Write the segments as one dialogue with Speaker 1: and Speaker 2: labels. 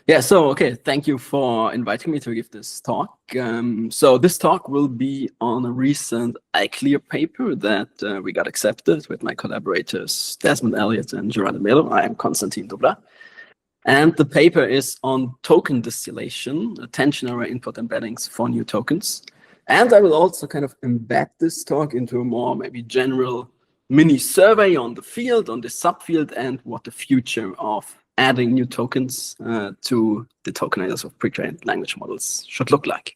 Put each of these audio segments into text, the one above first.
Speaker 1: Yeah, so, okay, thank you for inviting me to give this talk. So this talk will be on a recent iClear paper that we got accepted with my collaborators, Desmond, Elliott, and Gerard Melo. I am Konstantin Dobler. And the paper is on token distillation, attention-aware input embeddings for new tokens. And I will also kind of embed this talk into a more maybe general mini survey on the field, on the subfield, and what the future of adding new tokens to the tokenizers of pre-trained language models should look like.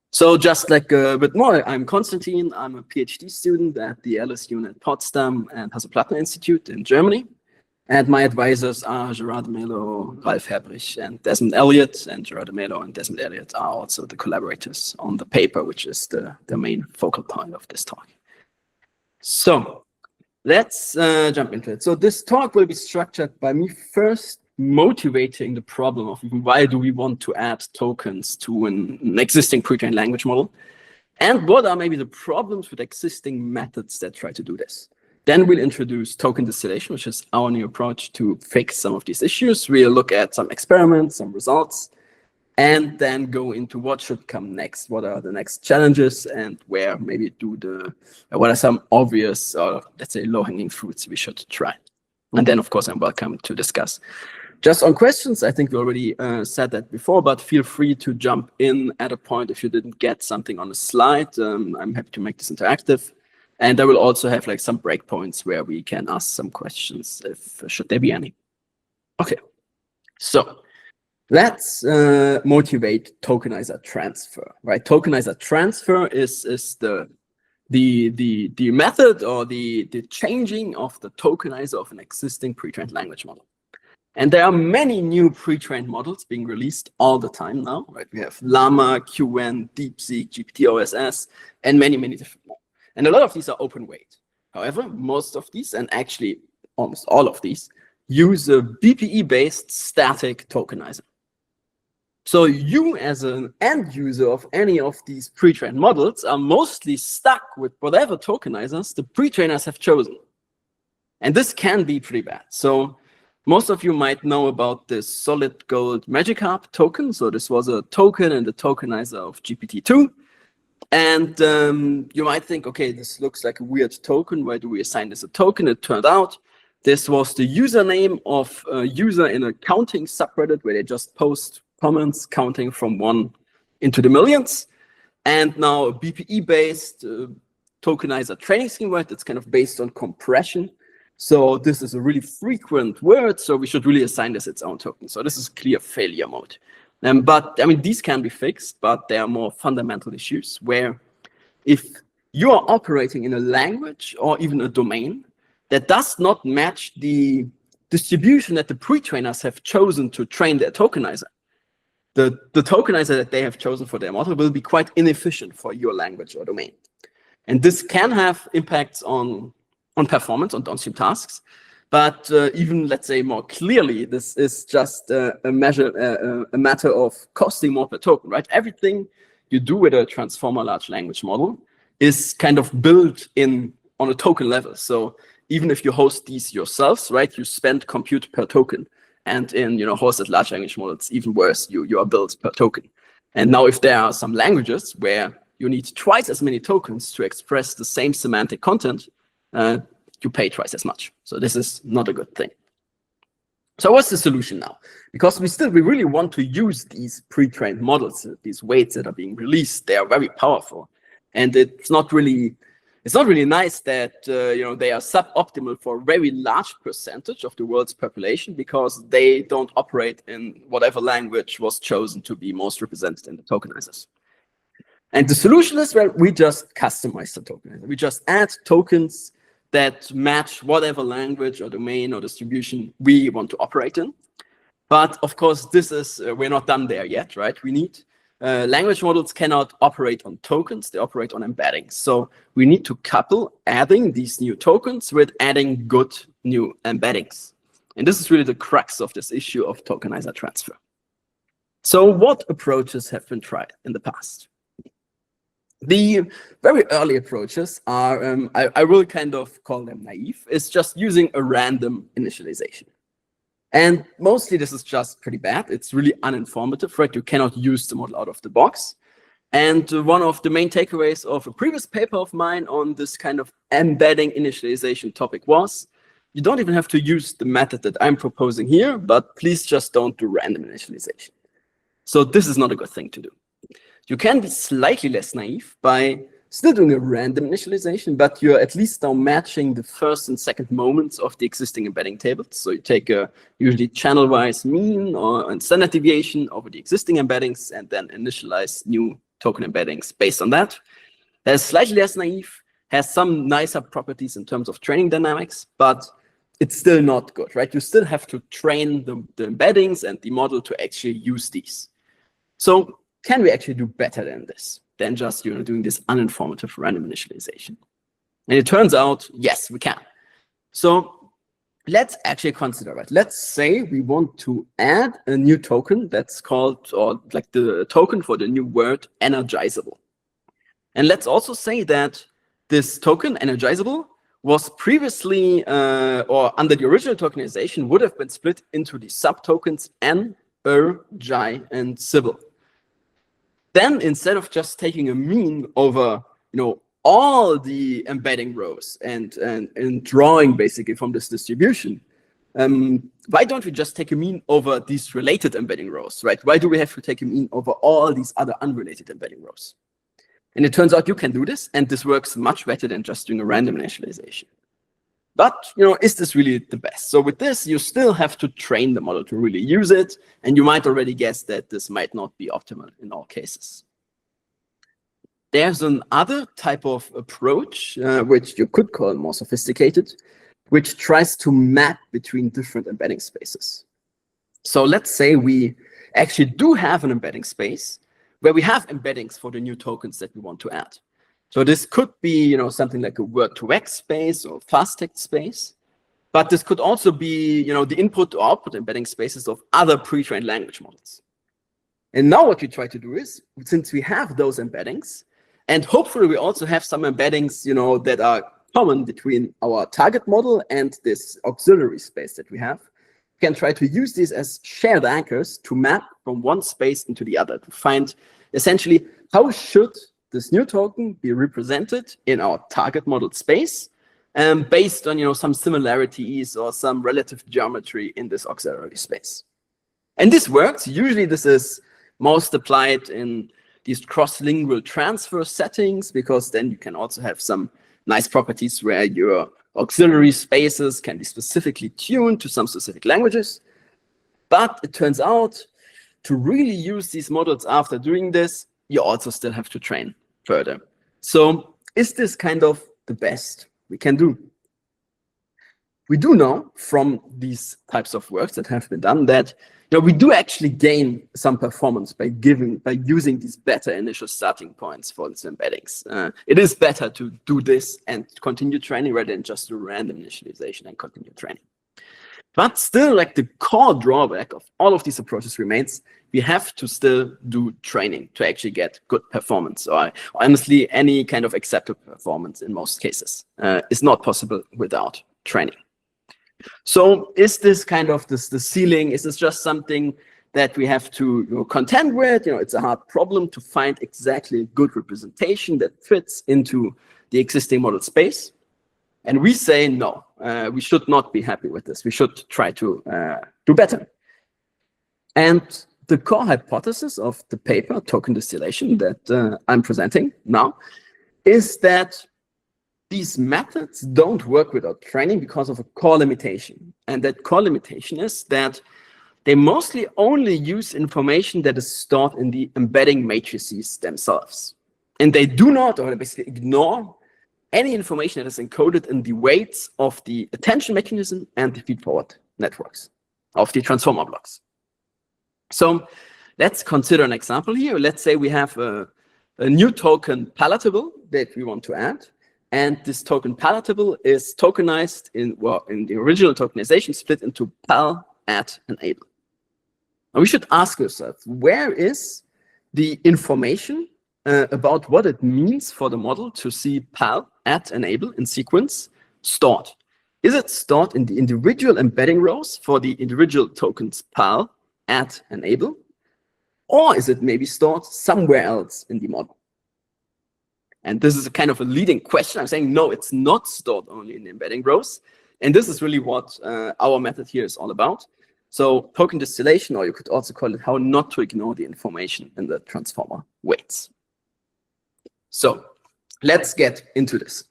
Speaker 1: So just like a bit more, I'm Konstantin. I'm a PhD student at the ELLIS unit Potsdam and Hasso Plattner Institute in Germany. And my advisors are Gerard, Melo, Ralf Herbrich, and Desmond Elliott. And Gerard, Melo, and Desmond Elliott are also the collaborators on the paper, which is the main focal point of this talk. So let's jump into it. So this talk will be structured by me first motivating the problem of why do we want to add tokens to an existing pre-trained language model, and what are maybe the problems with existing methods that try to do this. Then we'll introduce token distillation, which is our new approach to fix some of these issues. We'll look at some experiments, some results, and then go into what should come next. What are the next challenges, and where maybe what are some obvious, or let's say low-hanging fruits we should try. And then, of course, I'm welcome to discuss. Just on questions, I think we already said that before, but feel free to jump in at a point if you didn't get something on the slide. I'm happy to make this interactive. And I will also have like some breakpoints where we can ask some questions if should there be any. Okay, so let's motivate tokenizer transfer, right? Tokenizer transfer is the method or the changing of the tokenizer of an existing pre-trained language model. And there are many new pre-trained models being released all the time now, right? We have Llama, QN, DeepSeek, GPT-OSS, and many different more. And a lot of these are open weight. However, most of these, and actually almost all of these, use a BPE-based static tokenizer. So you, as an end user of any of these pre-trained models, are mostly stuck with whatever tokenizers the pre-trainers have chosen. And this can be pretty bad. So most of you might know about this solid gold Magic Harp token. So this was a token in the tokenizer of GPT-2. And you might think, okay, this looks like a weird token. Why do we assign this a token? It turned out this was the username of a user in a counting subreddit where they just post comments counting from 1 into the millions. And now a BPE-based tokenizer training scheme, right? It's kind of based on compression. So this is a really frequent word. So we should really assign this its own token. So this is clear failure mode. But I mean, these can be fixed, but there are more fundamental issues where if you are operating in a language or even a domain that does not match the distribution that the pre-trainers have chosen to train their tokenizer, the tokenizer that they have chosen for their model will be quite inefficient for your language or domain. And this can have impacts on performance, on downstream tasks. But even, let's say, more clearly, this is just a matter of costing more per token, right? Everything you do with a transformer large language model is kind of built in on a token level. So even if you host these yourselves, right, you spend compute per token. And in hosted large language models, it's even worse. You are billed per token. And now if there are some languages where you need twice as many tokens to express the same semantic content, you pay twice as much. So this is not a good thing. So what's the solution now? Because we really want to use these pre-trained models, these weights that are being released. They are very powerful, and it's not really nice that they are suboptimal for a very large percentage of the world's population because they don't operate in whatever language was chosen to be most represented in the tokenizers. And the solution is, well, we just customize the tokenizer. We just add tokens that match whatever language or domain or distribution we want to operate in. But of course, this is, we're not done there yet, right? We need, language models cannot operate on tokens, they operate on embeddings. So we need to couple adding these new tokens with adding good new embeddings. And this is really the crux of this issue of tokenizer transfer. So what approaches have been tried in the past? The very early approaches are, I will kind of call them naive, is just using a random initialization. And mostly this is just pretty bad. It's really uninformative, right? You cannot use the model out of the box. And one of the main takeaways of a previous paper of mine on this kind of embedding initialization topic was, you don't even have to use the method that I'm proposing here, but please just don't do random initialization. So this is not a good thing to do. You can be slightly less naive by still doing a random initialization, but you're at least now matching the first and second moments of the existing embedding tables. So you take a usually channel-wise mean or standard deviation over the existing embeddings and then initialize new token embeddings based on that. That's slightly less naive, has some nicer properties in terms of training dynamics, but it's still not good, right? You still have to train the embeddings and the model to actually use these. So can we actually do better than this, than just doing this uninformative random initialization? And it turns out, yes, we can. So let's actually consider it. Let's say we want to add a new token that's called, or like the token for the new word energizable. And let's also say that this token energizable was previously, or under the original tokenization, would have been split into the subtokens N, Jai, and Sybil. Then instead of just taking a mean over, all the embedding rows and drawing basically from this distribution, why don't we just take a mean over these related embedding rows, right? Why do we have to take a mean over all these other unrelated embedding rows? And it turns out you can do this, and this works much better than just doing a random initialization. But, is this really the best? So with this, you still have to train the model to really use it, and you might already guess that this might not be optimal in all cases. There's another type of approach, which you could call more sophisticated, which tries to map between different embedding spaces. So let's say we actually do have an embedding space where we have embeddings for the new tokens that we want to add. So this could be, something like a word-to-vec space or fast text space, but this could also be, the input to output embedding spaces of other pre-trained language models. And now what we try to do is, since we have those embeddings, and hopefully we also have some embeddings, that are common between our target model and this auxiliary space that we have, we can try to use these as shared anchors to map from one space into the other, to find essentially how should this new token be represented in our target model space, based on some similarities or some relative geometry in this auxiliary space. And this works. Usually this is most applied in these cross-lingual transfer settings, because then you can also have some nice properties where your auxiliary spaces can be specifically tuned to some specific languages. But it turns out to really use these models after doing this, you also still have to train further. So is this kind of the best we can do? We do know from these types of works that have been done that we do actually gain some performance by using these better initial starting points for these embeddings. It is better to do this and continue training rather than just do random initialization and continue training. But still, like, the core drawback of all of these approaches remains, we have to still do training to actually get good performance, or honestly, any kind of acceptable performance in most cases is not possible without training. So is this kind of the ceiling? Is this just something that we have to contend with? It's a hard problem to find exactly a good representation that fits into the existing model space. And we say no, we should not be happy with this. We should try to do better. And the core hypothesis of the paper, Token Distillation, that I'm presenting now, is that these methods don't work without training because of a core limitation. And that core limitation is that they mostly only use information that is stored in the embedding matrices themselves. And they do not, or they basically ignore, any information that is encoded in the weights of the attention mechanism and the feed-forward networks of the transformer blocks. So let's consider an example here. Let's say we have a new token palatable that we want to add. And this token palatable is tokenized in the original tokenization split into pal, at, and able. And we should ask ourselves, where is the information about what it means for the model to see pal, at, and able in sequence stored? Is it stored in the individual embedding rows for the individual tokens pal, add, enable? Or is it maybe stored somewhere else in the model? And this is a kind of a leading question. I'm saying, no, it's not stored only in the embedding rows. And this is really what our method here is all about. So token distillation, or you could also call it how not to ignore the information in the transformer weights. So let's get into this.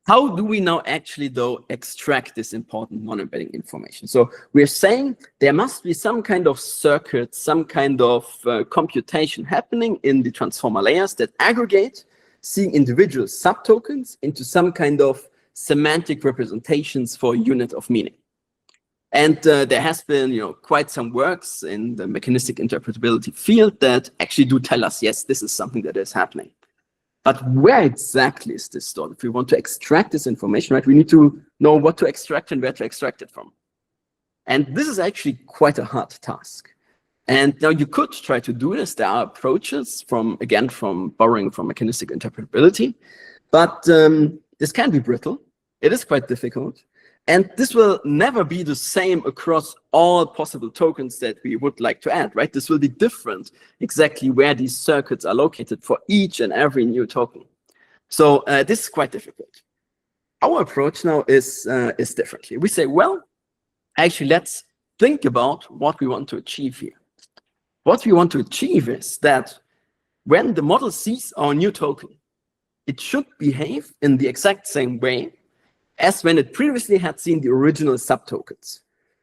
Speaker 1: How do we now actually, though, extract this important non-embedding information? So we're saying there must be some kind of circuit, some kind of computation happening in the transformer layers that aggregate seeing individual subtokens into some kind of semantic representations for a unit of meaning. And there has been, quite some works in the mechanistic interpretability field that actually do tell us, yes, this is something that is happening. But where exactly is this stored? If we want to extract this information, right, we need to know what to extract and where to extract it from. And this is actually quite a hard task. And now you could try to do this. There are approaches from borrowing from mechanistic interpretability, but this can be brittle. It is quite difficult. And this will never be the same across all possible tokens that we would like to add, right? This will be different exactly where these circuits are located for each and every new token. So this is quite difficult. Our approach now is differently. We say, well, actually, let's think about what we want to achieve here. What we want to achieve is that when the model sees our new token, it should behave in the exact same way as when it previously had seen the original subtokens.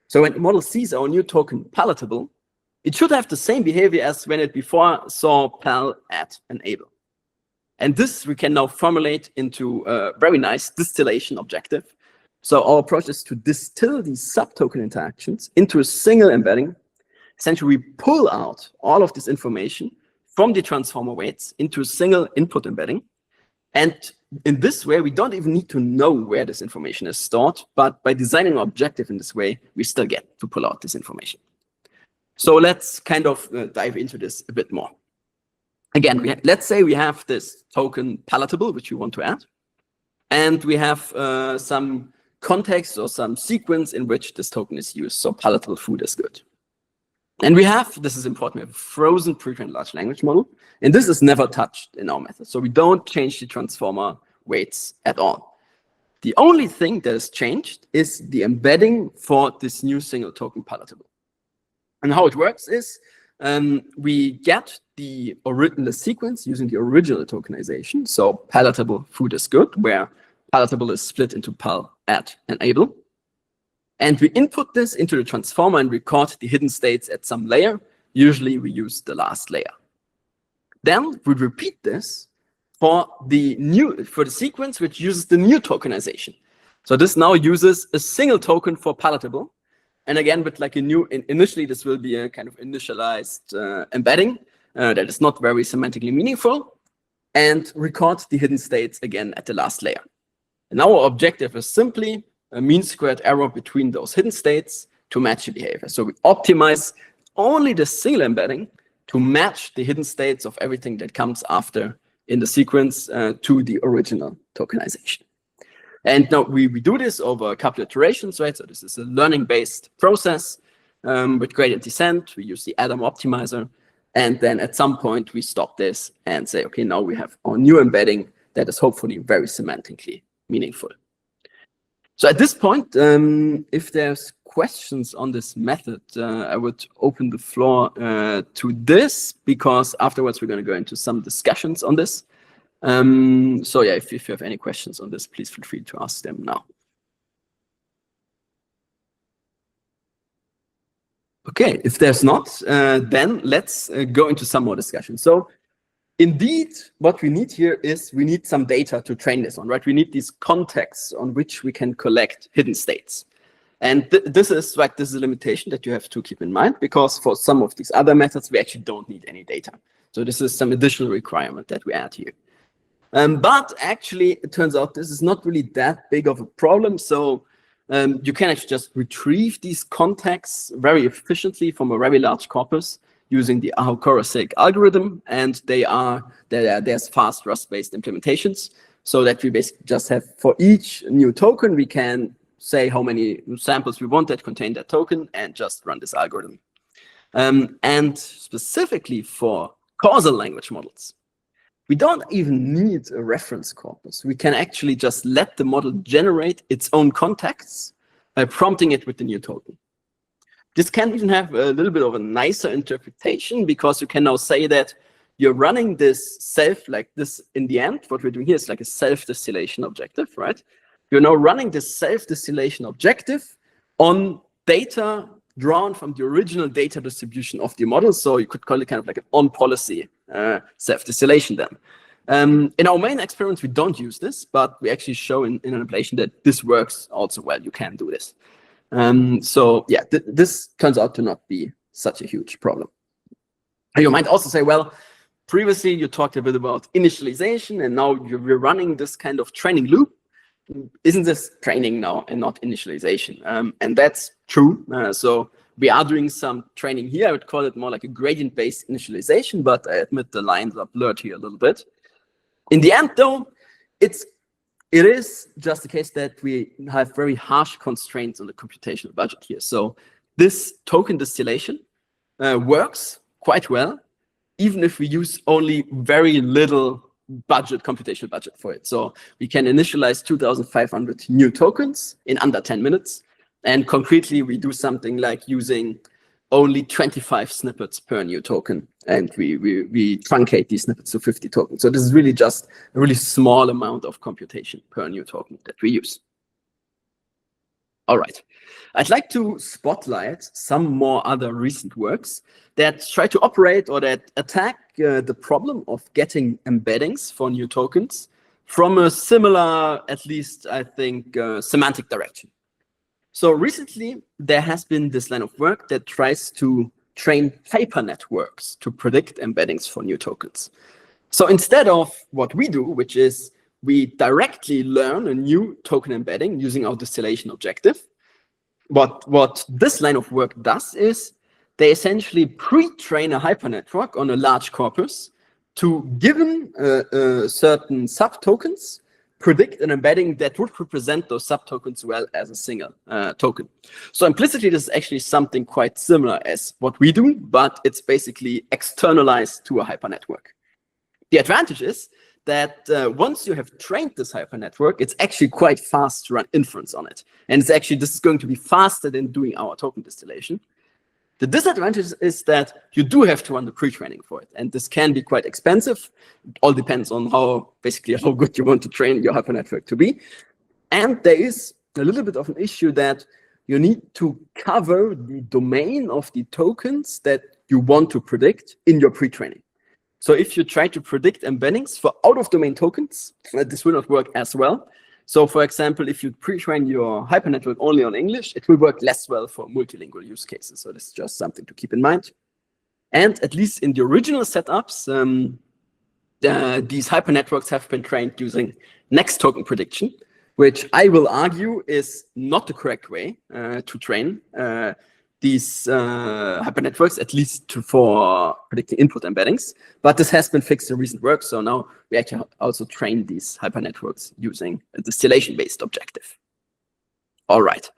Speaker 1: So when the model sees our new token palatable, it should have the same behavior as when it before saw pal, add, enable. And this we can now formulate into a very nice distillation objective. So our approach is to distill these subtoken interactions into a single embedding. Essentially, we pull out all of this information from the transformer weights into a single input embedding. And in this way, we don't even need to know where this information is stored, but by designing an objective in this way, we still get to pull out this information. So let's kind of dive into this a bit more. Again, let's say we have this token palatable, which we want to add, and we have some context or some sequence in which this token is used. So palatable food is good. And we have, this is important, we have a frozen pre-trained large language model, and this is never touched in our method. So we don't change the transformer weights at all. The only thing that is changed is the embedding for this new single token palatable. And how it works is we get the sequence using the original tokenization. So palatable food is good, where palatable is split into pal, add, enable. And we input this into the transformer and record the hidden states at some layer. Usually we use the last layer. Then we repeat this for the sequence which uses the new tokenization. So this now uses a single token for palatable. And again, with like a new, initially this will be a kind of initialized embedding that is not very semantically meaningful, and record the hidden states again at the last layer. And our objective is simply a mean squared error between those hidden states to match the behavior. So we optimize only the single embedding to match the hidden states of everything that comes after in the sequence to the original tokenization. And now we do this over a couple of iterations, right? So this is a learning-based process with gradient descent. We use the Adam optimizer. And then at some point we stop this and say, okay, now we have our new embedding that is hopefully very semantically meaningful. So at this point, if there's questions on this method, I would open the floor to this, because afterwards we're going to go into some discussions on this. So yeah, if you have any questions on this, please feel free to ask them now. Okay, if there's not, then let's go into some more discussion. So indeed, what we need here is we need some data to train this on, right? We need these contexts on which we can collect hidden states. And this is a limitation that you have to keep in mind, because for some of these other methods, we actually don't need any data. So this is some additional requirement that we add here. But actually, it turns out this is not really that big of a problem. So you can actually just retrieve these contexts very efficiently from a very large corpus using the Hasso algorithm, and there's fast Rust-based implementations, so that we basically just have, for each new token, we can say how many samples we want that contain that token and just run this algorithm. And specifically for causal language models, we don't even need a reference corpus. We can actually just let the model generate its own contexts by prompting it with the new token. This can even have a little bit of a nicer interpretation, because you can now say that you're running this like this in the end. What we're doing here is like a self-distillation objective, right? You're now running this self-distillation objective on data drawn from the original data distribution of the model. So you could call it kind of like an on-policy self-distillation then. In our main experiments, we don't use this, but we actually show in an implementation that this works also well. You can do this. So yeah, this turns out to not be such a huge problem. And you might also say, well, previously you talked a bit about initialization, and now we're running this kind of training loop. Isn't this training now and not initialization? And that's true. So we are doing some training here. I would call it more like a gradient-based initialization, but I admit the lines are blurred here a little bit. In the end, though, it is just the case that we have very harsh constraints on the computational budget here. So this token distillation works quite well, even if we use only very little computational budget for it. So we can initialize 2,500 new tokens in under 10 minutes. And concretely, we do something like using only 25 snippets per new token. And we truncate these snippets to 50 tokens. So this is really just a really small amount of computation per new token that we use. All right. I'd like to spotlight some more other recent works that try to operate or that attack the problem of getting embeddings for new tokens from a similar, at least I think, semantic direction. So recently, there has been this line of work that tries to train hypernetworks to predict embeddings for new tokens. So instead of what we do, which is we directly learn a new token embedding using our distillation objective, what this line of work does is they essentially pre-train a hypernetwork on a large corpus to, given certain subtokens, predict an embedding that would represent those subtokens well as a single token. So implicitly, this is actually something quite similar as what we do, but it's basically externalized to a hypernetwork. The advantage is that once you have trained this hypernetwork, it's actually quite fast to run inference on it. And it's actually, this is going to be faster than doing our token distillation. The disadvantage is that you do have to run the pre-training for it. And this can be quite expensive. It all depends on how good you want to train your hypernetwork to be. And there is a little bit of an issue that you need to cover the domain of the tokens that you want to predict in your pre-training. So if you try to predict embeddings for out-of-domain tokens, this will not work as well. So for example, if you pre-train your hypernetwork only on English, it will work less well for multilingual use cases. So this is just something to keep in mind. And at least in the original setups, these hypernetworks have been trained using next token prediction, which I will argue is not the correct way to train these hypernetworks, at least for predicting input embeddings. But this has been fixed in recent work. So now we actually also train these hypernetworks using a distillation-based objective. All right.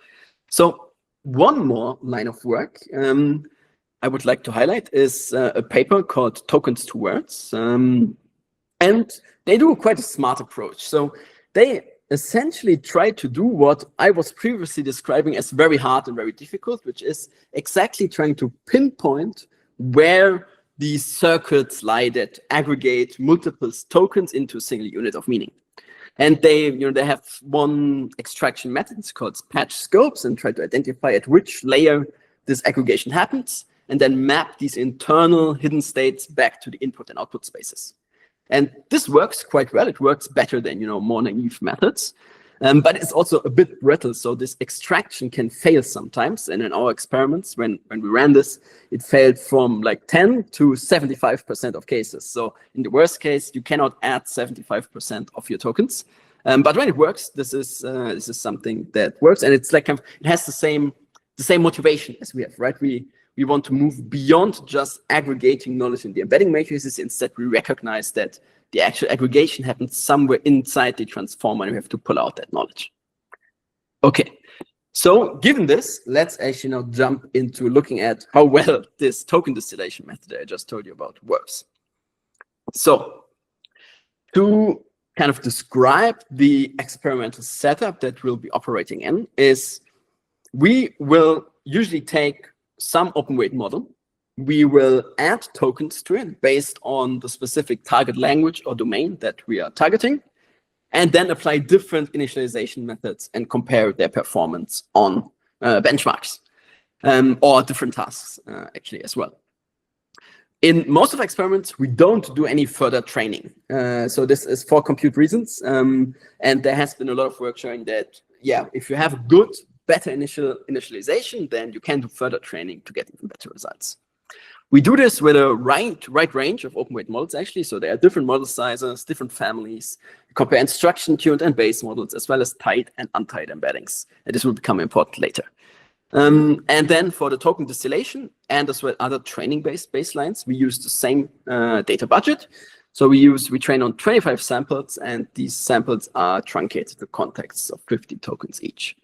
Speaker 1: So one more line of work I would like to highlight is a paper called Tokens to Words. And they do quite a smart approach. So they essentially try to do what I was previously describing as very hard and very difficult, which is exactly trying to pinpoint where these circuits lie that aggregate multiple tokens into a single unit of meaning. And they have one extraction method, it's called patch scopes, and try to identify at which layer this aggregation happens, and then map these internal hidden states back to the input and output spaces. And this works quite well. It works better than more naive methods, but it's also a bit brittle. So this extraction can fail sometimes. And in our experiments, when we ran this, it failed from like 10 to 75% of cases. So in the worst case, you cannot add 75% of your tokens. But when it works, this is something that works, and it's like it has the same motivation as we have, right? We want to move beyond just aggregating knowledge in the embedding matrices. Instead, we recognize that the actual aggregation happens somewhere inside the transformer, and we have to pull out that knowledge. Okay, So given this, let's actually now jump into looking at how well this token distillation method that I just told you about works. So to kind of describe the experimental setup that we'll be operating in is we will usually take some open weight model. We will add tokens to it based on the specific target language or domain that we are targeting, and then apply different initialization methods and compare their performance on benchmarks or different tasks actually as well. In most of the experiments, we don't do any further training. So this is for compute reasons. And there has been a lot of work showing that, yeah, if you have good, better initialization, then you can do further training to get even better results. We do this with a wide range of open weight models, actually. So there are different model sizes, different families. We compare instruction-tuned and base models, as well as tight and untight embeddings. And this will become important later. And then for the token distillation and as well other training-based baselines, we use the same data budget. So we train on 25 samples, and these samples are truncated to contexts of 50 tokens each.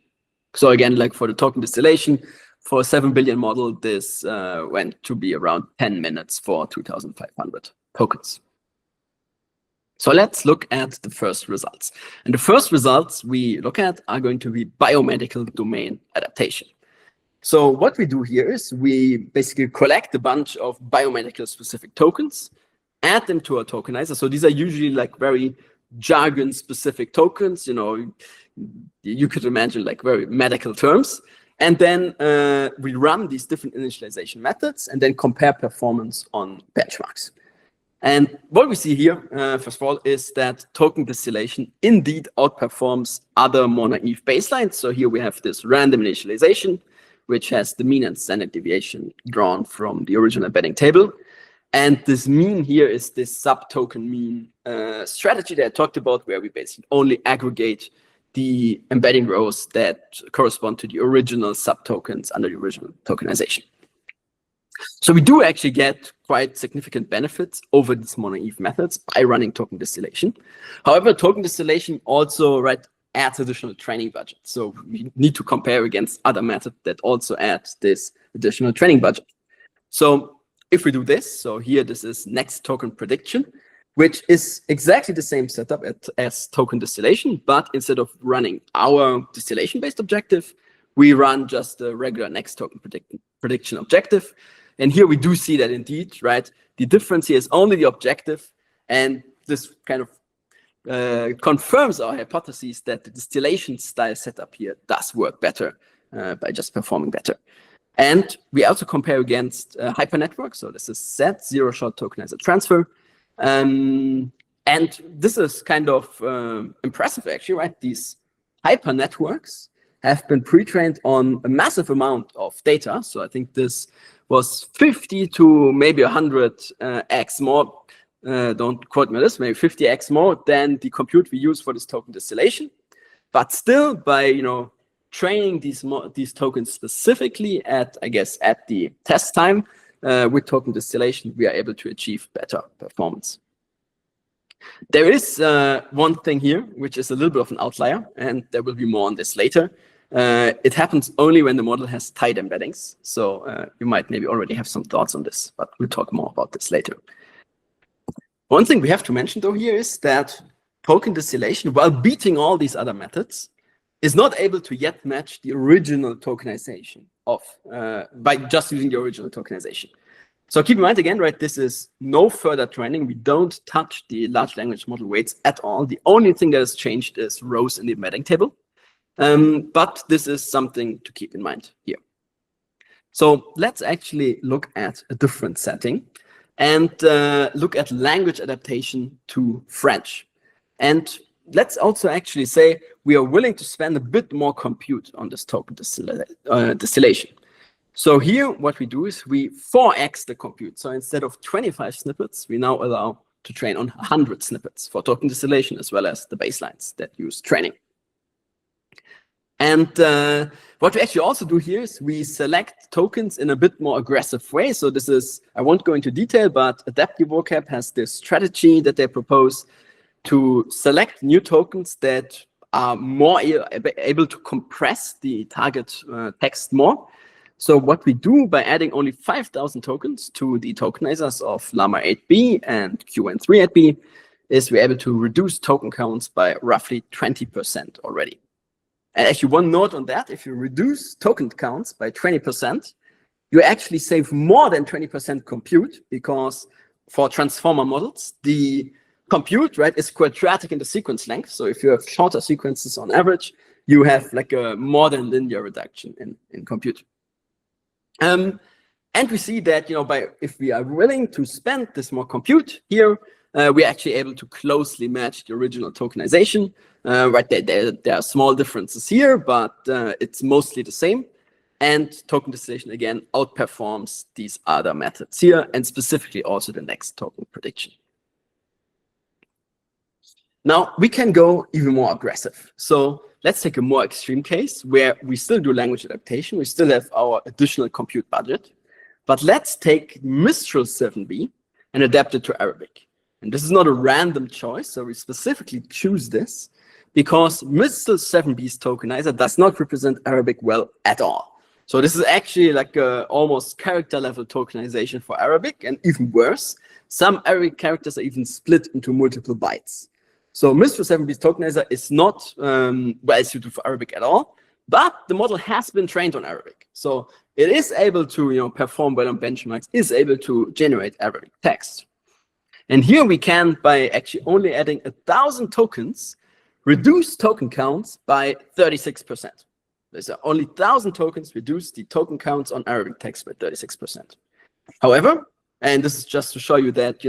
Speaker 1: So again, like for the token distillation, for a 7 billion model, this went to be around 10 minutes for 2,500 tokens. So let's look at the first results. And the first results we look at are going to be biomedical domain adaptation. So what we do here is we basically collect a bunch of biomedical specific tokens, add them to our tokenizer. So these are usually like very jargon specific tokens, you know, you could imagine like very medical terms. And then we run these different initialization methods and then compare performance on benchmarks. And what we see here, first of all, is that token distillation indeed outperforms other more naive baselines. So here we have this random initialization, which has the mean and standard deviation drawn from the original embedding table. And this mean here is this sub-token mean strategy that I talked about, where we basically only aggregate the embedding rows that correspond to the original sub-tokens under the original tokenization. So we do actually get quite significant benefits over these more naive methods by running token distillation. However, token distillation also adds additional training budget. So we need to compare against other methods that also add this additional training budget. So if we do this, so here this is next token prediction, which is exactly the same setup as token distillation, but instead of running our distillation-based objective, we run just a regular next token prediction objective. And here we do see that indeed, right? The difference here is only the objective, and this kind of confirms our hypothesis that the distillation style setup here does work better by just performing better. And we also compare against hypernetwork. So this is set zero-shot tokenizer transfer. And this is kind of impressive, actually, right? These hypernetworks have been pre-trained on a massive amount of data. So I think this was 50 to maybe 100x more. Don't quote me on this, maybe 50x more than the compute we use for this token distillation. But still, by training these tokens specifically at the test time with token distillation, we are able to achieve better performance. There is one thing here which is a little bit of an outlier, and there will be more on this later. It happens only when the model has tight embeddings. So you might maybe already have some thoughts on this, but we'll talk more about this later. One thing we have to mention though here is that token distillation, while beating all these other methods, is not able to yet match the original tokenization by just using the original tokenization. So keep in mind again, right, this is no further training. We don't touch the large language model weights at all. The only thing that has changed is rows in the embedding table. But this is something to keep in mind here. So let's actually look at a different setting and look at language adaptation to French. And let's also actually say we are willing to spend a bit more compute on this token distillation. So here what we do is we 4x the compute. So instead of 25 snippets, we now allow to train on 100 snippets for token distillation, as well as the baselines that use training. And what we actually also do here is we select tokens in a bit more aggressive way. So this is, I won't go into detail, but Adaptive Vocab has this strategy that they propose to select new tokens that are more able to compress the target text more. So what we do by adding only 5,000 tokens to the tokenizers of Llama 8b and QN3 8b is we're able to reduce token counts by roughly 20% already. And actually, one note on that, if you reduce token counts by 20%, you actually save more than 20% compute, because for transformer models, the compute, right, is quadratic in the sequence length. So if you have shorter sequences on average, you have like a more than linear reduction in compute. And we see that, if we are willing to spend this more compute here, we're actually able to closely match the original tokenization. Right, there are small differences here, but it's mostly the same. And token distillation, again, outperforms these other methods here, and specifically also the next token prediction. Now, we can go even more aggressive. So let's take a more extreme case where we still do language adaptation. We still have our additional compute budget. But let's take Mistral 7b and adapt it to Arabic. And this is not a random choice. So we specifically choose this because Mistral 7b's tokenizer does not represent Arabic well at all. So this is actually like a almost character level tokenization for Arabic, and even worse, some Arabic characters are even split into multiple bytes. So Mistral 7b's tokenizer is not well suited for Arabic at all, but the model has been trained on Arabic. So it is able to perform well on benchmarks, is able to generate Arabic text. And here we can, by actually only adding 1,000 tokens, reduce token counts by 36%. There's only 1,000 tokens, reduce the token counts on Arabic text by 36%. However, and this is just to show you that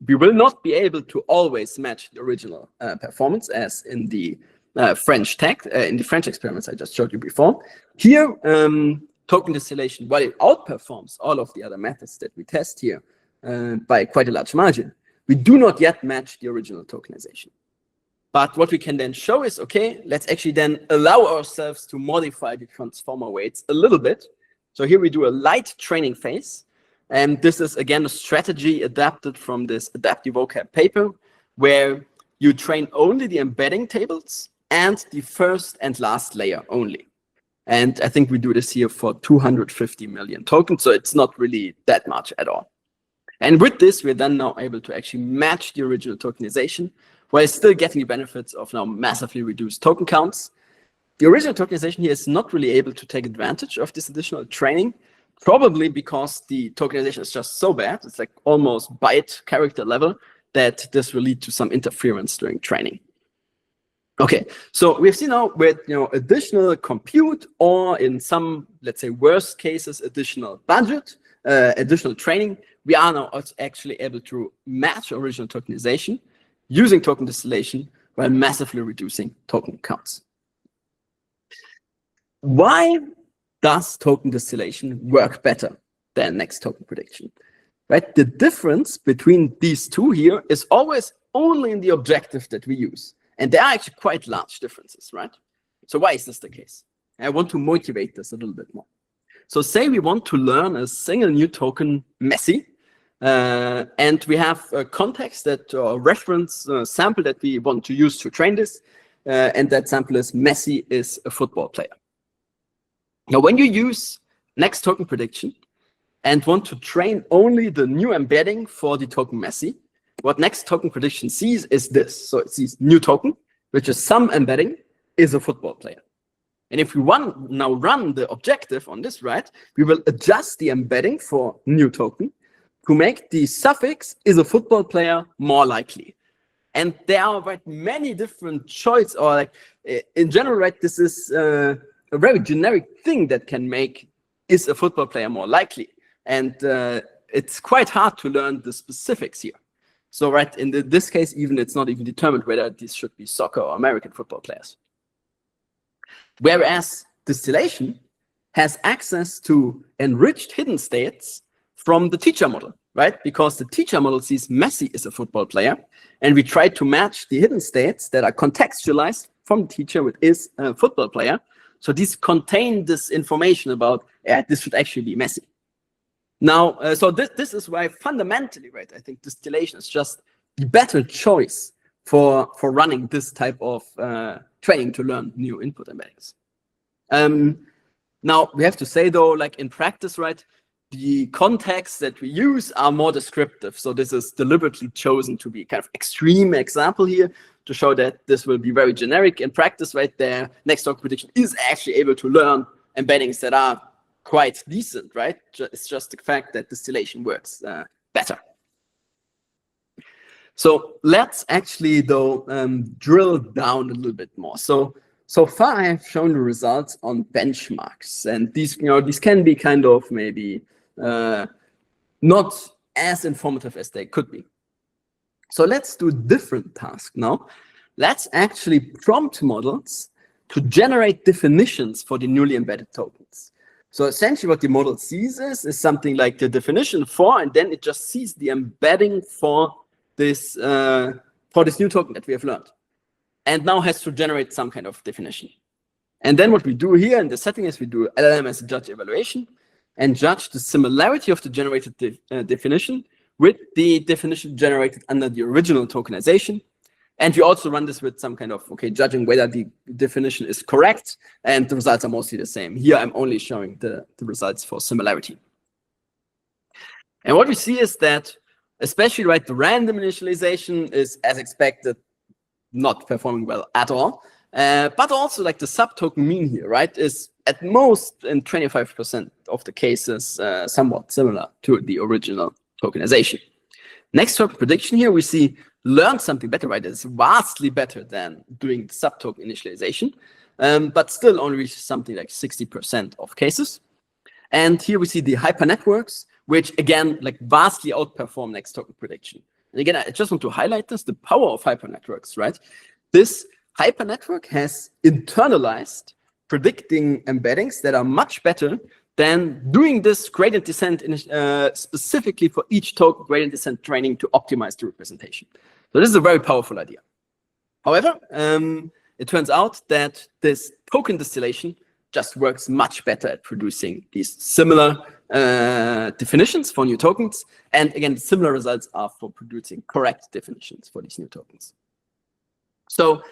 Speaker 1: we will not be able to always match the original performance as in the French text, in the French experiments I just showed you before. Here, token distillation, while it outperforms all of the other methods that we test here by quite a large margin, we do not yet match the original tokenization. But what we can then show is, okay, let's actually then allow ourselves to modify the transformer weights a little bit. So here we do a light training phase. And this is, again, a strategy adapted from this adaptive vocab paper, where you train only the embedding tables and the first and last layer only. And I think we do this here for 250 million tokens. So it's not really that much at all. And with this, we're then now able to actually match the original tokenization, while still getting the benefits of now massively reduced token counts. The original tokenization here is not really able to take advantage of this additional training, probably because the tokenization is just so bad, it's like almost byte character level, that this will lead to some interference during training. Okay, so we've seen now with additional compute, or in some, let's say, worst cases, additional budget, additional training, we are now actually able to match original tokenization using token distillation while massively reducing token counts. Why does token distillation work better than next token prediction? Right? The difference between these two here is always only in the objective that we use. And there are actually quite large differences, right? So why is this the case? I want to motivate this a little bit more. So say we want to learn a single new token, Messi, and we have a context that reference sample that we want to use to train this, and that sample is Messi is a football player. Now, when you use next token prediction and want to train only the new embedding for the token Messi, what next token prediction sees is this. So it sees new token, which is some embedding, is a football player. And if we now run the objective on this, right, we will adjust the embedding for new token to make the suffix is a football player more likely. And there are many different choices, or in general, right, this is a very generic thing that can make is a football player more likely. And it's quite hard to learn the specifics here. So right, in this case, even it's not even determined whether this should be soccer or American football players. Whereas distillation has access to enriched hidden states from the teacher model, right? Because the teacher model sees Messi is a football player, and we try to match the hidden states that are contextualized from the teacher with is a football player. So these contain this information about, this should actually be Messi. Now, so this is why fundamentally, right, I think distillation is just the better choice for running this type of training to learn new input embeddings. Now, we have to say, though, like in practice, right, the contexts that we use are more descriptive. So this is deliberately chosen to be kind of extreme example here to show that this will be very generic. In practice, right, the next token prediction is actually able to learn embeddings that are quite decent, right? It's just the fact that distillation works better. So let's actually, though, drill down a little bit more. So far, I have shown the results on benchmarks, and these can be kind of maybe not as informative as they could be. So let's do a different task now. Let's actually prompt models to generate definitions for the newly embedded tokens. So essentially what the model sees is something like the definition for, and then it just sees the embedding for this new token that we have learned, and now has to generate some kind of definition. And then what we do here in the setting is we do LLM as a judge evaluation and judge the similarity of the generated definition with the definition generated under the original tokenization. And we also run this with some kind of, judging whether the definition is correct, and the results are mostly the same. Here, I'm only showing the results for similarity. And what we see is that, especially, right, the random initialization is, as expected, not performing well at all. But also, like, the subtoken mean here, right, is at most in 25% of the cases somewhat similar to the original tokenization. Next token prediction here, we see learn something better, right? It's vastly better than doing the subtoken initialization, but still only reaches something like 60% of cases. And here we see the hypernetworks, which again, like, vastly outperform next token prediction. And again, I just want to highlight this, the power of hypernetworks, right? This hypernetwork has internalized predicting embeddings that are much better than doing this gradient descent specifically for each token gradient descent training to optimize the representation. So this is a very powerful idea. However, it turns out that this token distillation just works much better at producing these similar definitions for new tokens. And again, similar results are for producing correct definitions for these new tokens. So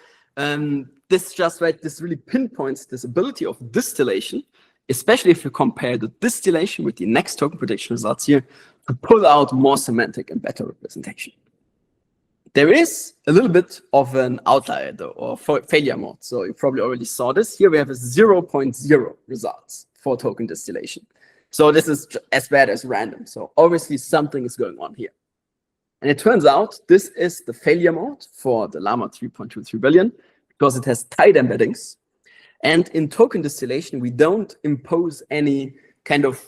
Speaker 1: this just, right, this really pinpoints this ability of distillation, especially if you compare the distillation with the next token prediction results here, to pull out more semantic and better representation. There is a little bit of an outlier, though, or failure mode. So you probably already saw this. Here we have a 0.0 results for token distillation. So this is as bad as random. So obviously something is going on here. And it turns out this is the failure mode for the Llama 3.23 billion, because it has tight embeddings. And in token distillation, we don't impose any kind of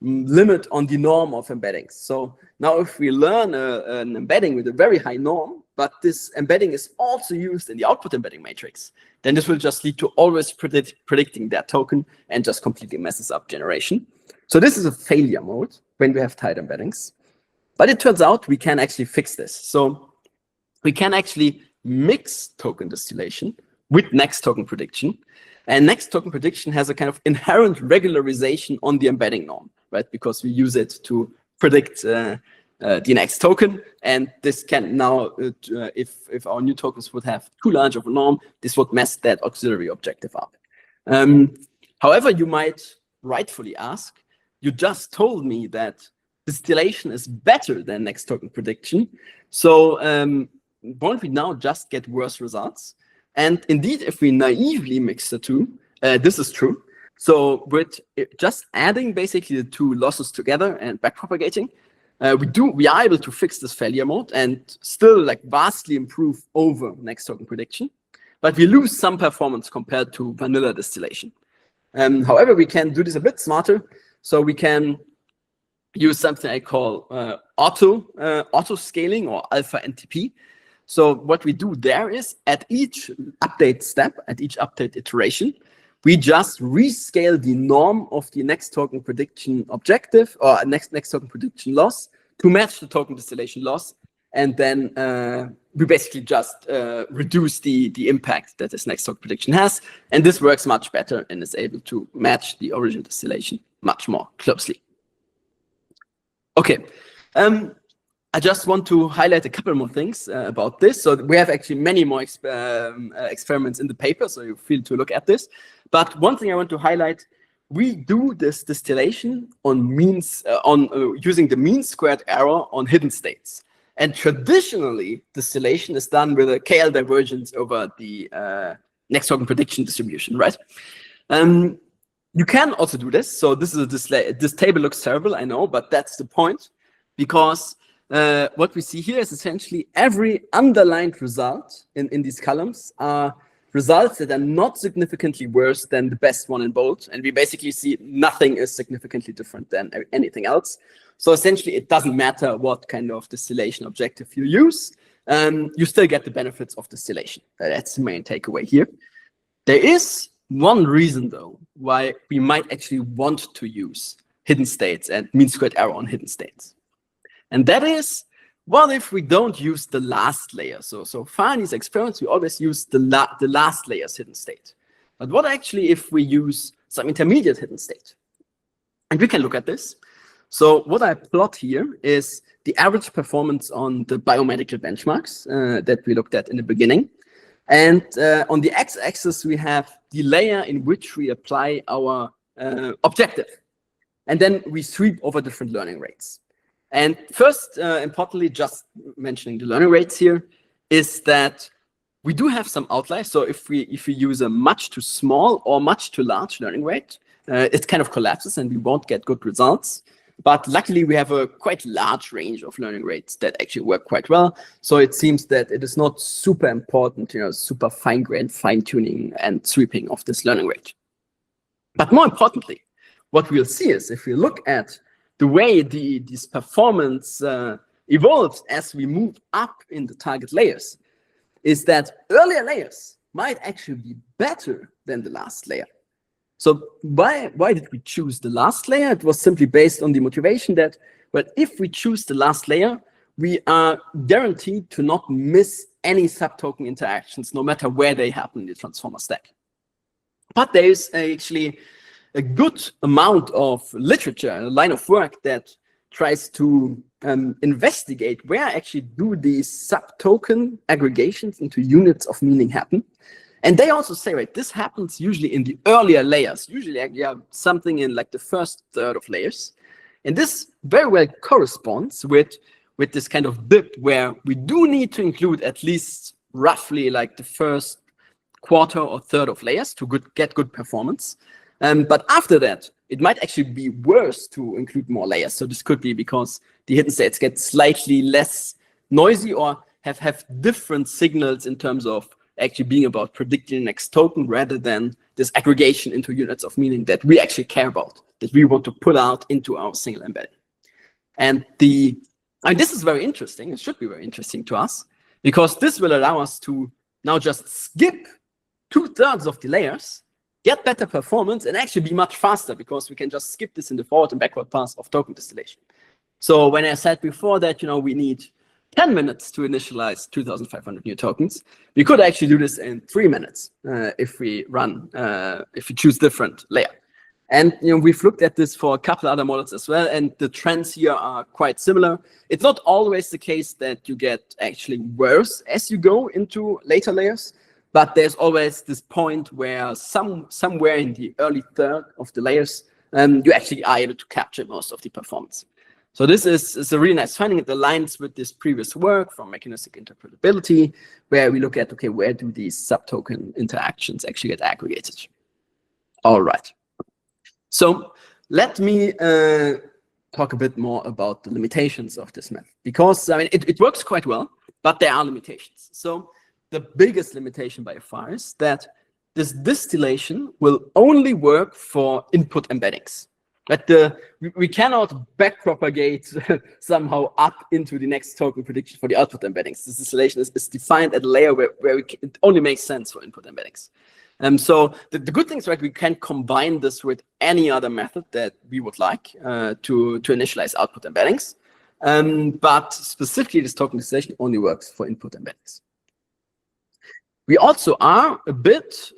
Speaker 1: limit on the norm of embeddings. So now if we learn an embedding with a very high norm, but this embedding is also used in the output embedding matrix, then this will just lead to always predicting that token and just completely messes up generation. So this is a failure mode when we have tight embeddings. But it turns out we can actually fix this. So we can actually mix token distillation with next token prediction. And next token prediction has a kind of inherent regularization on the embedding norm, right? Because we use it to predict the next token. And this can now, if our new tokens would have too large of a norm, this would mess that auxiliary objective up. However, you might rightfully ask, you just told me that distillation is better than next token prediction. So won't we now just get worse results? And indeed, if we naively mix the two, this is true. So with just adding basically the two losses together and backpropagating, we are able to fix this failure mode and still, like, vastly improve over next token prediction. But we lose some performance compared to vanilla distillation. However, we can do this a bit smarter. So we can use something I call auto scaling, or alpha NTP. So what we do there is, at each update step, at each update iteration, we just rescale the norm of the next token prediction objective, or next token prediction loss, to match the token distillation loss. And then we basically just reduce the impact that this next token prediction has. And this works much better and is able to match the original distillation much more closely. Okay. I just want to highlight a couple more things about this. So we have actually many more experiments in the paper, so you feel to look at this. But one thing I want to highlight, we do this distillation on means using the mean squared error on hidden states. And traditionally, distillation is done with a KL divergence over the next token prediction distribution, right? You can also do this. So this table looks terrible, I know, but that's the point, because what we see here is essentially every underlined result in these columns are results that are not significantly worse than the best one in bold. And we basically see nothing is significantly different than anything else. So essentially, it doesn't matter what kind of distillation objective you use. You still get the benefits of distillation. That's the main takeaway here. There is one reason, though, why we might actually want to use hidden states and mean squared error on hidden states. And that is, what if we don't use the last layer? So far in these experiments, we always use the last layer's hidden state. But what actually if we use some intermediate hidden state? And we can look at this. So what I plot here is the average performance on the biomedical benchmarks that we looked at in the beginning. And on the x-axis, we have the layer in which we apply our objective. And then we sweep over different learning rates. And first, importantly, just mentioning the learning rates here, is that we do have some outliers. So if we use a much too small or much too large learning rate, it kind of collapses and we won't get good results. But luckily, we have a quite large range of learning rates that actually work quite well. So it seems that it is not super important, super fine-grained fine-tuning and sweeping of this learning rate. But more importantly, what we'll see is if we look at the way this performance evolves as we move up in the target layers, is that earlier layers might actually be better than the last layer. So why did we choose the last layer? It was simply based on the motivation that, well, if we choose the last layer, we are guaranteed to not miss any subtoken interactions, no matter where they happen in the transformer stack. But there is actually a good amount of literature, a line of work that tries to investigate where actually do these subtoken aggregations into units of meaning happen. And they also say, right, this happens usually in the earlier layers, usually something in like the first third of layers. And this very well corresponds with this kind of dip where we do need to include at least roughly like the first quarter or third of layers to get good performance. But after that, it might actually be worse to include more layers. So this could be because the hidden states get slightly less noisy or have different signals in terms of actually being about predicting the next token rather than this aggregation into units of meaning that we actually care about, that we want to put out into our single embedding. And this is very interesting. It should be very interesting to us because this will allow us to now just skip 2/3 of the layers, get better performance, and actually be much faster because we can just skip this in the forward and backward path of token distillation. So when I said before that, we need 10 minutes to initialize 2,500 new tokens, we could actually do this in 3 minutes if we choose different layer. And we've looked at this for a couple other models as well, and the trends here are quite similar. It's not always the case that you get actually worse as you go into later layers, but there's always this point where somewhere in the early third of the layers, you actually are able to capture most of the performance. So this is a really nice finding. It aligns with this previous work from mechanistic interpretability, where we look at, okay, where do these subtoken interactions actually get aggregated? All right. So let me talk a bit more about the limitations of this method, because it works quite well, but there are limitations. So the biggest limitation by far is that this distillation will only work for input embeddings. But we cannot backpropagate somehow up into the next token prediction for the output embeddings. This distillation is defined at a layer where it only makes sense for input embeddings. So the good thing is, right, we can combine this with any other method that we would like to initialize output embeddings. But specifically, this token distillation only works for input embeddings. We also are a bit,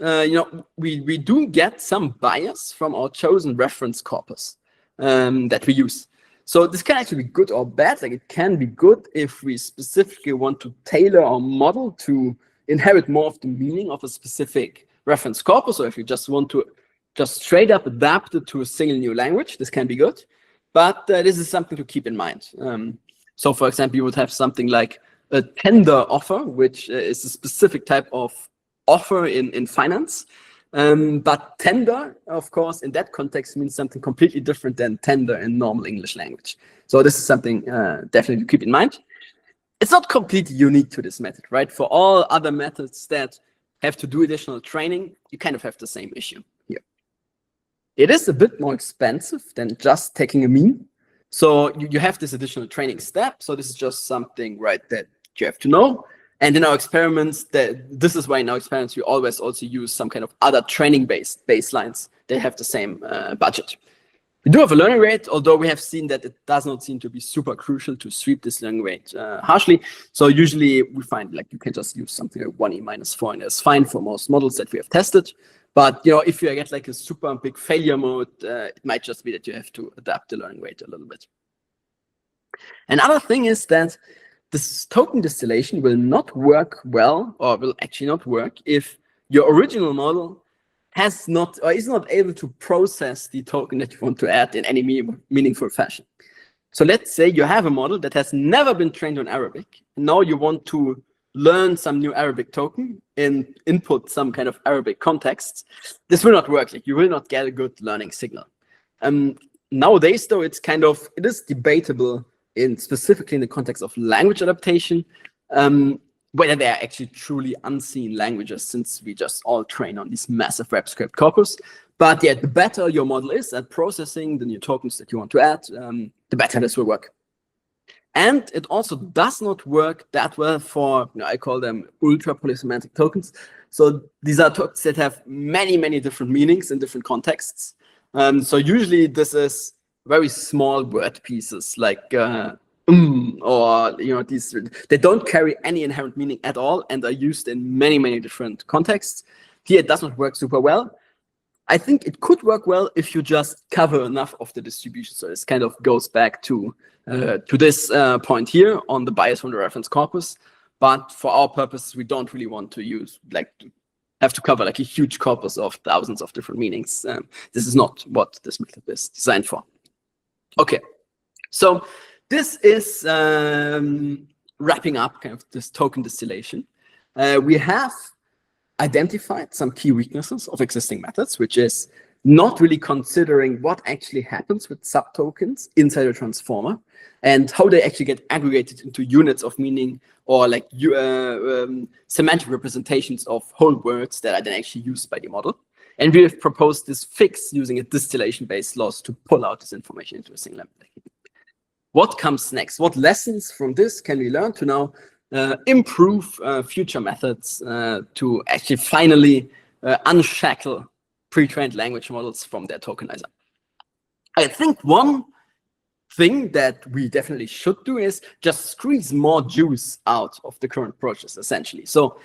Speaker 1: we do get some bias from our chosen reference corpus that we use. So this can actually be good or bad. Like, it can be good if we specifically want to tailor our model to inherit more of the meaning of a specific reference corpus, or if you just want to just straight up adapt it to a single new language, this can be good. But this is something to keep in mind. So for example, you would have something like a tender offer, which is a specific type of offer in finance. But tender, of course, in that context means something completely different than tender in normal English language. So this is something definitely to keep in mind. It's not completely unique to this method, right? For all other methods that have to do additional training, you kind of have the same issue here. It is a bit more expensive than just taking a mean. So you have this additional training step. So this is just something, right, that you have to know. And in our experiments, this is why in our experiments we always also use some kind of other training-based baselines that have the same budget. We do have a learning rate, although we have seen that it does not seem to be super crucial to sweep this learning rate harshly. So usually we find like you can just use something like 1e minus 4, and that's fine for most models that we have tested. But if you get like a super big failure mode, it might just be that you have to adapt the learning rate a little bit. Another thing is that this token distillation will not work well, or will actually not work, if your original model has not, or is not able to process the token that you want to add in any meaningful fashion. So let's say you have a model that has never been trained on Arabic. Now you want to learn some new Arabic token and input some kind of Arabic context. This will not work. Like, you will not get a good learning signal. Nowadays, though, it is debatable specifically in the context of language adaptation, whether they are actually truly unseen languages, since we just all train on this massive web script corpus. But yeah, the better your model is at processing the new tokens that you want to add, the better this will work. And it also does not work that well for, I call them ultra polysemantic tokens. So these are tokens that have many, many different meanings in different contexts. So usually this is very small word pieces like or these, they don't carry any inherent meaning at all and are used in many, many different contexts. Here it does not work super well. I think it could work well if you just cover enough of the distribution. So this kind of goes back to this point here on the bias from the reference corpus. But for our purpose, we don't really want to have to cover like a huge corpus of thousands of different meanings. This is not what this method is designed for. Okay, so this is wrapping up kind of this token distillation. We have identified some key weaknesses of existing methods, which is not really considering what actually happens with subtokens inside a transformer and how they actually get aggregated into units of meaning or like semantic representations of whole words that are then actually used by the model. And we have proposed this fix using a distillation-based loss to pull out this information into a single embedding. What comes next? What lessons from this can we learn to now improve future methods to actually finally unshackle pre-trained language models from their tokenizer? I think one thing that we definitely should do is just squeeze more juice out of the current approaches, essentially. So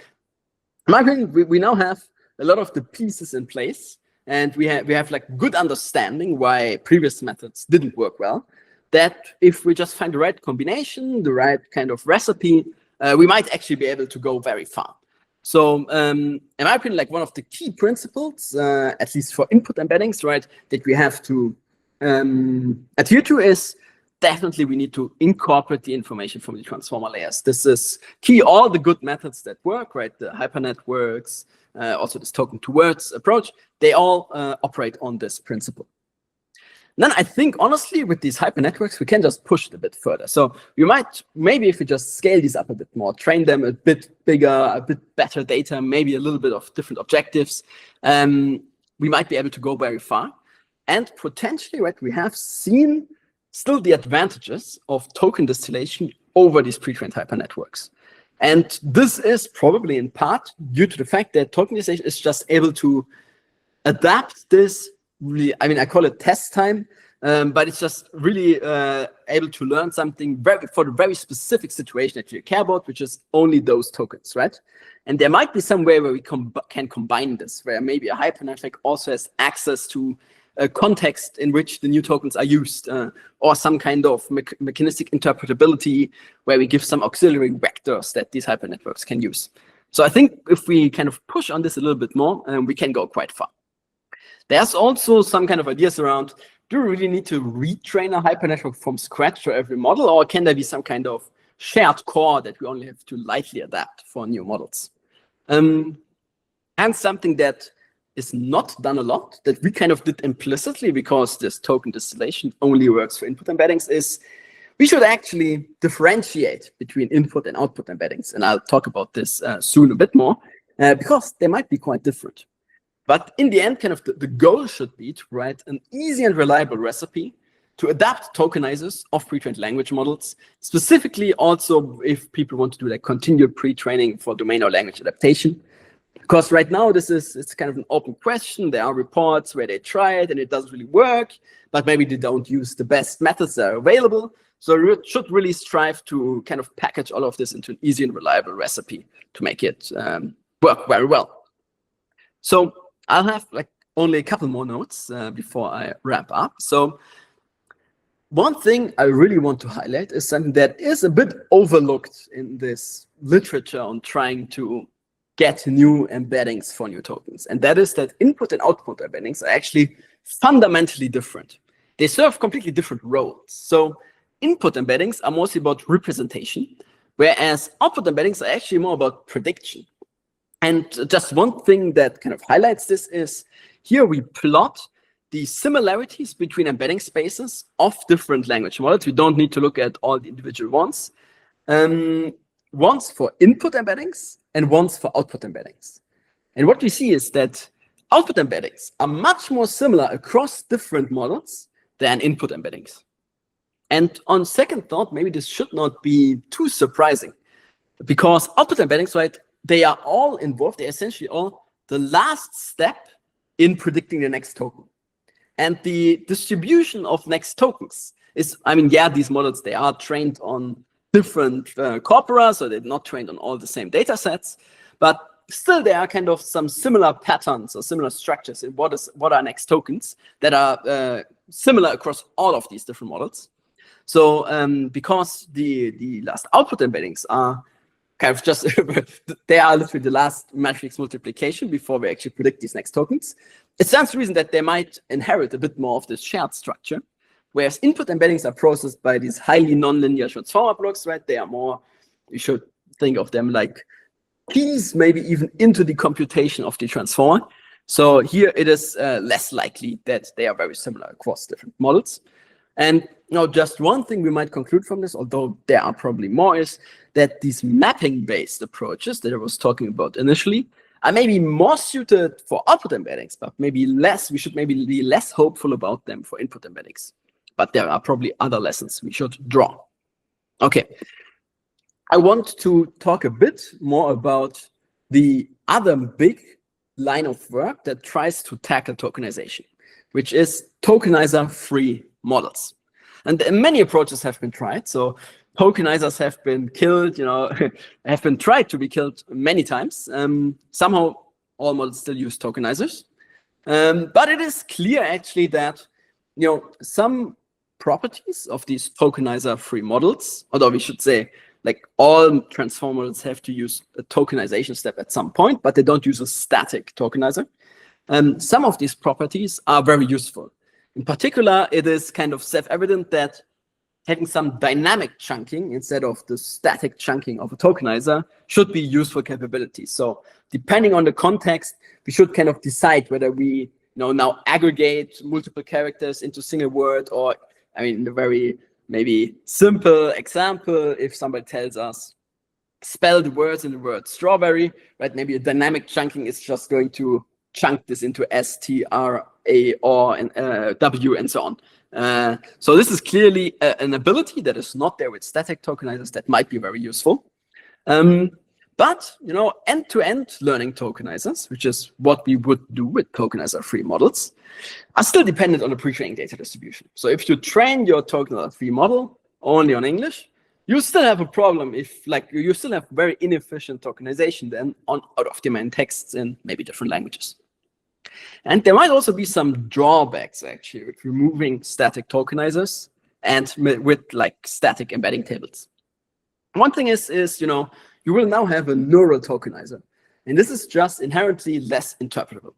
Speaker 1: in my opinion, we now have a lot of the pieces in place, and we have like good understanding why previous methods didn't work well, that if we just find the right combination, the right kind of recipe, we might actually be able to go very far. So in my opinion, like one of the key principles, at least for input embeddings, right, that we have to adhere to is definitely we need to incorporate the information from the transformer layers. This is key. All the good methods that work, right, the hypernetworks, also this token to words approach, they all operate on this principle. Then I think, honestly, with these hypernetworks, we can just push it a bit further. So we might, maybe if we just scale these up a bit more, train them a bit bigger, a bit better data, maybe a little bit of different objectives, we might be able to go very far. And potentially, right, we have seen still the advantages of token distillation over these pre-trained hypernetworks. And this is probably in part due to the fact that token distillation is just able to adapt this really, I mean, I call it test time, but it's just really able to learn something for the very specific situation that you care about, which is only those tokens, right? And there might be some way where we can combine this, where maybe a hypernetwork also has access to context in which the new tokens are used, or some kind of mechanistic interpretability where we give some auxiliary vectors that these hypernetworks can use. So I think if we kind of push on this a little bit more, we can go quite far. There's also some kind of ideas around, do we really need to retrain a hypernetwork from scratch for every model, or can there be some kind of shared core that we only have to lightly adapt for new models? And something that is not done a lot, that we kind of did implicitly because this token distillation only works for input embeddings, is we should actually differentiate between input and output embeddings. And I'll talk about this soon a bit more, because they might be quite different. But in the end, kind of the goal should be to write an easy and reliable recipe to adapt tokenizers of pre-trained language models, specifically also if people want to do like continued pre-training for domain or language adaptation. Because right now, it's kind of an open question. There are reports where they try it and it doesn't really work, but maybe they don't use the best methods that are available. So we should really strive to kind of package all of this into an easy and reliable recipe to make it work very well. So I'll have like only a couple more notes before I wrap up. So one thing I really want to highlight is something that is a bit overlooked in this literature on trying to get new embeddings for new tokens. And that is that input and output embeddings are actually fundamentally different. They serve completely different roles. So input embeddings are mostly about representation, whereas output embeddings are actually more about prediction. And just one thing that kind of highlights this is here we plot the similarities between embedding spaces of different language models. We don't need to look at all the individual ones. Once for input embeddings and once for output embeddings. And what we see is that output embeddings are much more similar across different models than input embeddings. And on second thought, maybe this should not be too surprising, because output embeddings, right, they are all involved, they're essentially all the last step in predicting the next token. And the distribution of next tokens is, I mean, yeah, these models, they are trained on different corpora, so they're not trained on all the same data sets, but still there are kind of some similar patterns or similar structures in what are next tokens that are similar across all of these different models. So because the last output embeddings are kind of just, they are literally the last matrix multiplication before we actually predict these next tokens, it stands to reason that they might inherit a bit more of this shared structure. Whereas input embeddings are processed by these highly nonlinear transformer blocks, right? They are more, you should think of them like keys, maybe even into the computation of the transformer. So here it is less likely that they are very similar across different models. And now just one thing we might conclude from this, although there are probably more, is that these mapping-based approaches that I was talking about initially are maybe more suited for output embeddings, but maybe less, we should maybe be less hopeful about them for input embeddings. But there are probably other lessons we should draw. Okay, I want to talk a bit more about the other big line of work that tries to tackle tokenization, which is tokenizer-free models. And many approaches have been tried. So tokenizers have been killed, have been tried to be killed many times. Somehow all models still use tokenizers. But it is clear actually that, some properties of these tokenizer-free models, although we should say like all transform models have to use a tokenization step at some point, but they don't use a static tokenizer. Some of these properties are very useful. In particular, it is kind of self-evident that having some dynamic chunking instead of the static chunking of a tokenizer should be useful capabilities. So depending on the context, we should kind of decide whether we now aggregate multiple characters into single word, or, I mean, in a very maybe simple example, if somebody tells us, spell the words in the word strawberry, right? Maybe a dynamic chunking is just going to chunk this into S, T, R, A, or, and W, and so on. So this is clearly an ability that is not there with static tokenizers that might be very useful. But, end-to-end learning tokenizers, which is what we would do with tokenizer-free models, are still dependent on a pre-training data distribution. So if you train your tokenizer-free model only on English, you still have a problem if, you still have very inefficient tokenization then on out-of-domain texts in maybe different languages. And there might also be some drawbacks, actually, with removing static tokenizers and with like static embedding tables. One thing is you will now have a neural tokenizer, and this is just inherently less interpretable.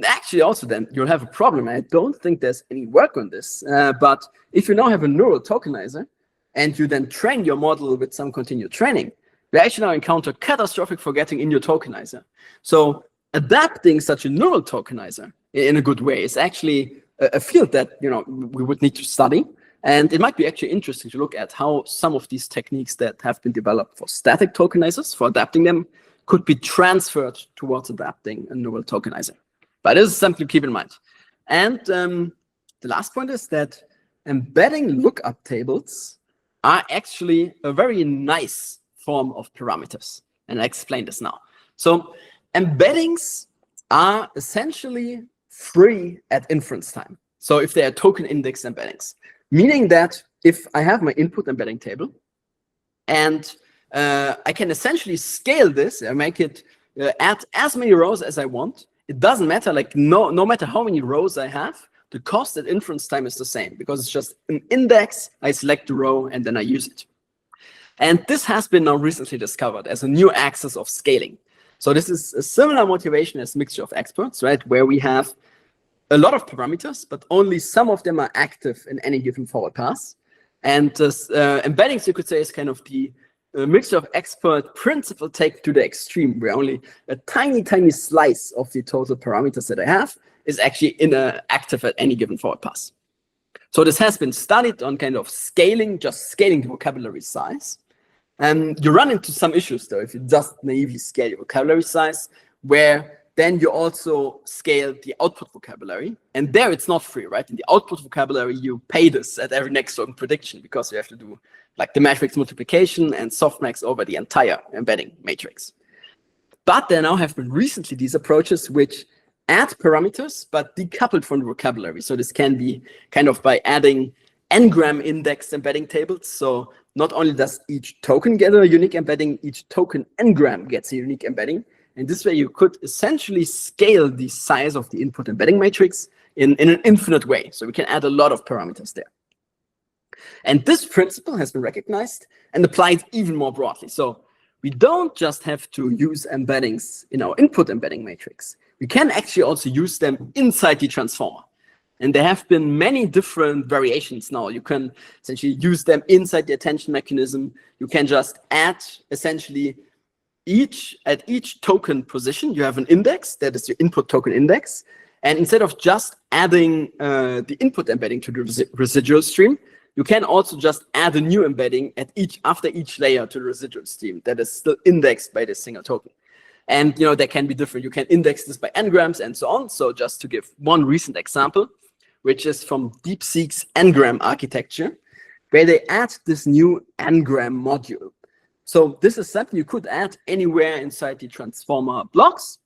Speaker 1: Actually, also then you'll have a problem. I don't think there's any work on this, but if you now have a neural tokenizer and you then train your model with some continued training, you actually now encounter catastrophic forgetting in your tokenizer. So adapting such a neural tokenizer in a good way is actually a field that we would need to study. And it might be actually interesting to look at how some of these techniques that have been developed for static tokenizers, for adapting them, could be transferred towards adapting a neural tokenizer. But this is something to keep in mind. And the last point is that embedding lookup tables are actually a very nice form of parameters. And I explain this now. So embeddings are essentially free at inference time. So if they are token index embeddings, meaning that if I have my input embedding table and I can essentially scale this and make it add as many rows as I want, it doesn't matter, like no matter how many rows I have, the cost at inference time is the same because it's just an index, I select the row and then I use it. And this has been now recently discovered as a new axis of scaling. So this is a similar motivation as mixture of experts, right? Where we have a lot of parameters, but only some of them are active in any given forward pass. And this embeddings, you could say, is kind of the mixture of expert principle taken to the extreme, where only a tiny, tiny slice of the total parameters that I have is actually active at any given forward pass. So this has been studied on kind of scaling, just scaling the vocabulary size. And you run into some issues, though, if you just naively scale your vocabulary size, where then you also scale the output vocabulary. And there it's not free, right? In the output vocabulary, you pay this at every next token prediction because you have to do like the matrix multiplication and softmax over the entire embedding matrix. But there now have been recently these approaches which add parameters, but decoupled from the vocabulary. So this can be kind of by adding n-gram indexed embedding tables. So not only does each token get a unique embedding, each token n-gram gets a unique embedding. And this way you could essentially scale the size of the input embedding matrix in an infinite way. So we can add a lot of parameters there. And this principle has been recognized and applied even more broadly. So we don't just have to use embeddings in our input embedding matrix. We can actually also use them inside the transformer. And there have been many different variations now. You can essentially use them inside the attention mechanism. You can just add essentially at each token position, you have an index, that is your input token index. And instead of just adding the input embedding to the residual stream, you can also just add a new embedding after each layer to the residual stream that is still indexed by this single token. And there can be different. You can index this by n-grams and so on. So just to give one recent example, which is from DeepSeek's n-gram architecture, where they add this new n-gram module. So this is something you could add anywhere inside the transformer blocks.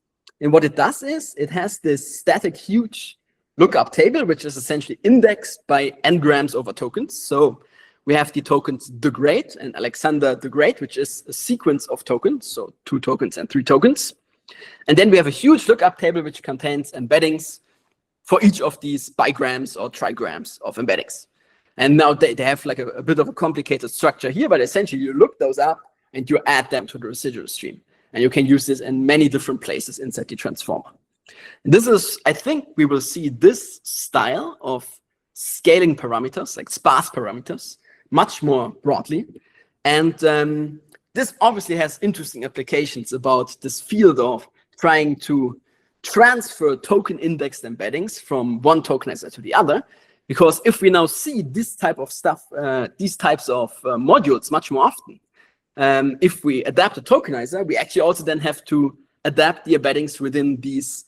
Speaker 1: And what it does is it has this static huge lookup table, which is essentially indexed by n-grams over tokens. So we have the tokens the Great and Alexander the Great, which is a sequence of tokens, so 2 tokens and 3 tokens. And then we have a huge lookup table which contains embeddings for each of these bigrams or trigrams of embeddings. And now they have like a bit of a complicated structure here, but essentially you look those up and you add them to the residual stream. And you can use this in many different places inside the transformer. And this is, I think we will see this style of scaling parameters, like sparse parameters, much more broadly. And this obviously has interesting applications about this field of trying to transfer token indexed embeddings from one tokenizer to the other. Because if we now see this type of stuff, these types of modules much more often, if we adapt a tokenizer, we actually also then have to adapt the embeddings within these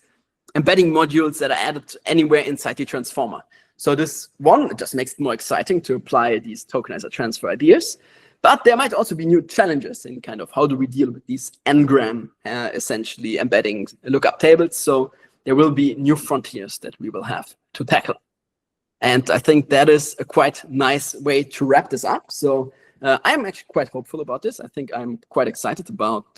Speaker 1: embedding modules that are added anywhere inside the transformer. So this one just makes it more exciting to apply these tokenizer transfer ideas. But there might also be new challenges in kind of how do we deal with these n-gram essentially embedding lookup tables. So there will be new frontiers that we will have to tackle. And I think that is a quite nice way to wrap this up. So I'm actually quite hopeful about this. I think I'm quite excited about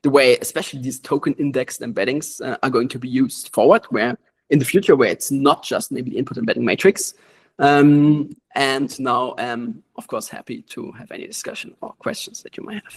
Speaker 1: the way, especially these token indexed embeddings are going to be used forward, where in the future, where it's not just maybe the input embedding matrix. And now I'm, of course, happy to have any discussion or questions that you might have.